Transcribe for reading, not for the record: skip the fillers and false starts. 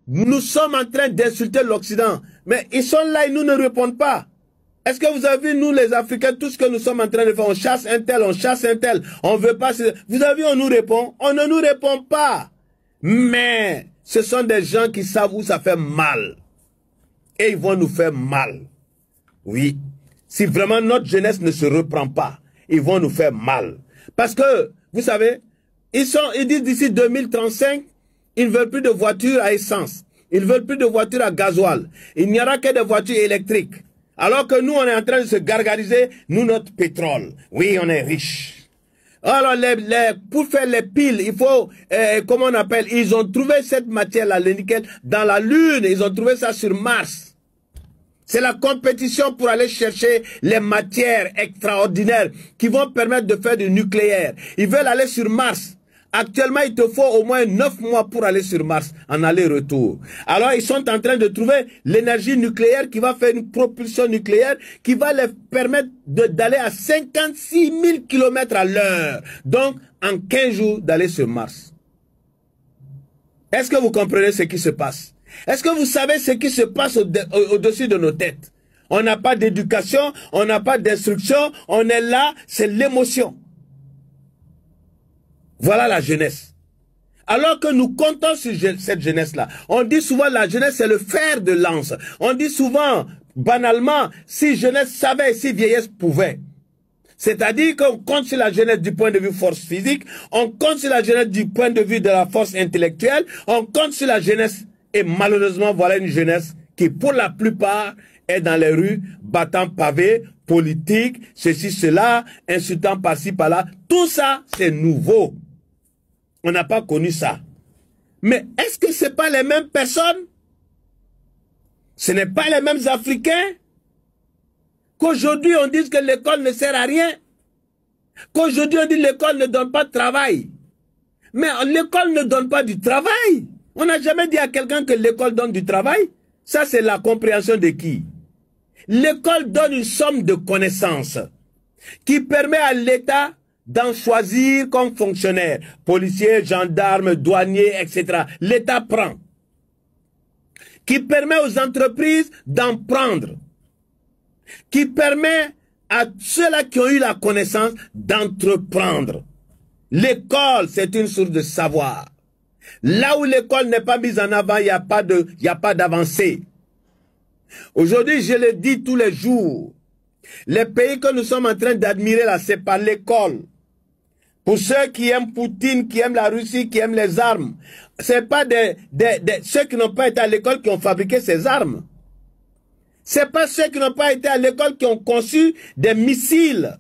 Nous sommes en train d'insulter l'Occident. Mais ils sont là et nous ne répondent pas. Est-ce que vous avez vu, nous les Africains, tout ce que nous sommes en train de faire? On chasse un tel, on chasse un tel. On ne veut pas... Vous avez vu, on nous répond? On ne nous répond pas. Mais ce sont des gens qui savent où ça fait mal. Et ils vont nous faire mal. Oui. Si vraiment notre jeunesse ne se reprend pas, ils vont nous faire mal. Parce que, vous savez, ils disent d'ici 2035, ils ne veulent plus de voitures à essence. Ils ne veulent plus de voitures à gasoil. Il n'y aura que des voitures électriques. Alors que nous, on est en train de se gargariser, nous, notre pétrole. Oui, on est riche. Alors, pour faire les piles, il faut, comment on appelle, ils ont trouvé cette matière-là, le nickel, dans la Lune. Ils ont trouvé ça sur Mars. C'est la compétition pour aller chercher les matières extraordinaires qui vont permettre de faire du nucléaire. Ils veulent aller sur Mars. Actuellement, il te faut au moins 9 mois pour aller sur Mars, en aller-retour. Alors, ils sont en train de trouver l'énergie nucléaire qui va faire une propulsion nucléaire qui va les permettre d'aller à 56 000 km à l'heure. Donc, en 15 jours, d'aller sur Mars. Est-ce que vous comprenez ce qui se passe? Est-ce que vous savez ce qui se passe au-dessus de nos têtes? On n'a pas d'éducation, on n'a pas d'instruction, on est là, c'est l'émotion. Voilà la jeunesse. Alors que nous comptons sur cette jeunesse-là. On dit souvent la jeunesse c'est le fer de lance. On dit souvent, banalement, si jeunesse savait, si vieillesse pouvait. C'est-à-dire qu'on compte sur la jeunesse du point de vue force physique, on compte sur la jeunesse du point de vue de la force intellectuelle, on compte sur la jeunesse. Et malheureusement, voilà une jeunesse qui, pour la plupart, est dans les rues, battant pavés, politique, ceci, cela, insultant par-ci, par-là. Tout ça, c'est nouveau. On n'a pas connu ça. Mais est-ce que ce n'est pas les mêmes personnes? Ce n'est pas les mêmes Africains? Qu'aujourd'hui, on dise que l'école ne sert à rien? Qu'aujourd'hui, on dit que l'école ne donne pas de travail? Mais l'école ne donne pas du travail. On n'a jamais dit à quelqu'un que l'école donne du travail. Ça, c'est la compréhension de qui? L'école donne une somme de connaissances qui permet à l'État d'en choisir comme fonctionnaire. Policiers, gendarmes, douaniers, etc. L'État prend. Qui permet aux entreprises d'en prendre. Qui permet à ceux-là qui ont eu la connaissance d'entreprendre. L'école, c'est une source de savoir. Là où l'école n'est pas mise en avant, il n'y a pas d'avancée. Aujourd'hui, je le dis tous les jours, les pays que nous sommes en train d'admirer là, c'est par l'école. Pour ceux qui aiment Poutine, qui aiment la Russie, qui aiment les armes, c'est pas ceux qui n'ont pas été à l'école qui ont fabriqué ces armes. C'est pas ceux qui n'ont pas été à l'école qui ont conçu des missiles.